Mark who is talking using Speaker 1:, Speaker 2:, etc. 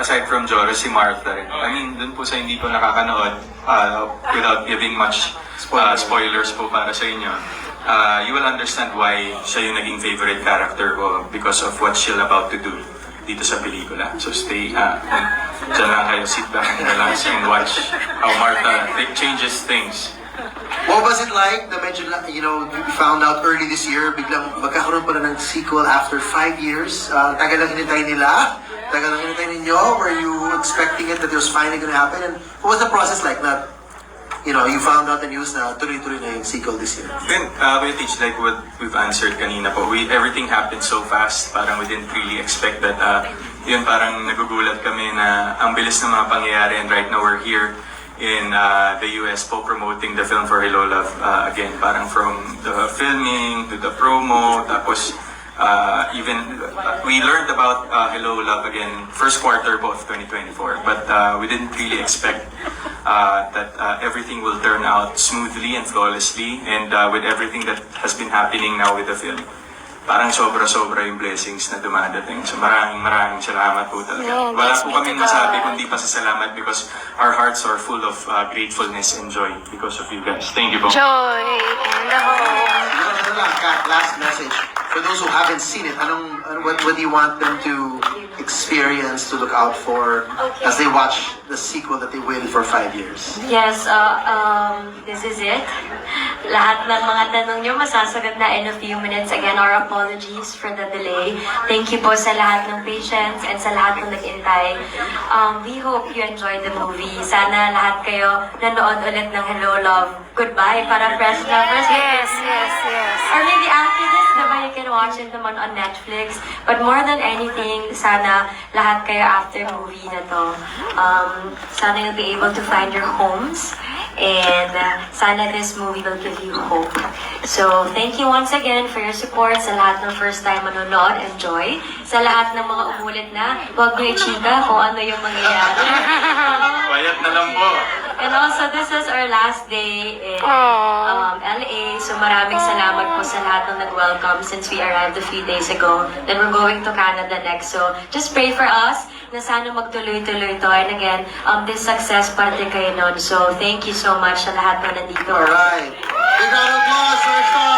Speaker 1: aside from Joros, si Martha rin. I mean, dun po sa hindi po nakakanood, without giving much spoilers po para sa inyo, you will understand why siya yung naging favorite character ko because of what she'll about to do dito sa pelikula. So stay, dyan lang kayo, sit back and relax and watch how Martha changes things.
Speaker 2: What was it like na medyo, you know, you found out early this year, biglang magkakaroon pala ng sequel after 5 years? Tagal lang hinintay nila? Tagal lang hinintay ninyo? Were you expecting it that it was finally gonna happen? And what was the process like na, you know, you found out the news na tuloy-tuloy na yung sequel this year?
Speaker 1: Then, we teach like what we've answered kanina po. Everything happened so fast, parang we didn't really expect that, yun parang nagugulat kami na ang bilis ng mga pangyayari and right now we're here in the US po promoting the film for Hello Love again, parang from the filming to the promo, tapos even we learned about Hello Love again first quarter po of 2024, but we didn't really expect that everything will turn out smoothly and flawlessly, and with everything that has been happening now with the film, parang sobra-sobra yung blessings na dumadating. So maraming salamat po talaga. Wala po kaming masabi kundi pasasalamat because our hearts are full of gratefulness and joy because of you guys. Thank you po.
Speaker 3: Joy in the home.
Speaker 2: Ano lang, Kat, last message. For those who haven't seen it, what do you want them to experience, to look out for as they watch the sequel that they waited for 5 years?
Speaker 4: Yes, this is it. Lahat ng mga tanong nyo masasagot na in a few minutes. Again, our apologies for the delay. Thank you po sa lahat ng patience and sa lahat ng nag-intay. We hope you enjoyed the movie. Sana lahat kayo nanood ulit ng Hello Love, Goodbye para fresh na first.
Speaker 3: Yes.
Speaker 4: Or maybe after this, diba, you can watch it naman on Netflix. But more than anything, sana lahat kayo after movie na to, sana you'll be able to find your homes. And sana this movie will give you hope. So, thank you once again for your support sa lahat ng first time manonood. Enjoy. Sa lahat ng mga umulit na, huwag niyo i-chika kung ano yung mangyayari.
Speaker 1: Quiet na lang po.
Speaker 4: And also, this is our last day in LA. So, maraming salamat po sa lahat ng nag-welcome since we arrived a few days ago. Then we're going to Canada next. So, just pray for us na sana magtuloy-tuloy to. And again, this success parte kayo nun. So, thank you so much sa lahat na nandito.
Speaker 2: Alright. Big round of applause for our star.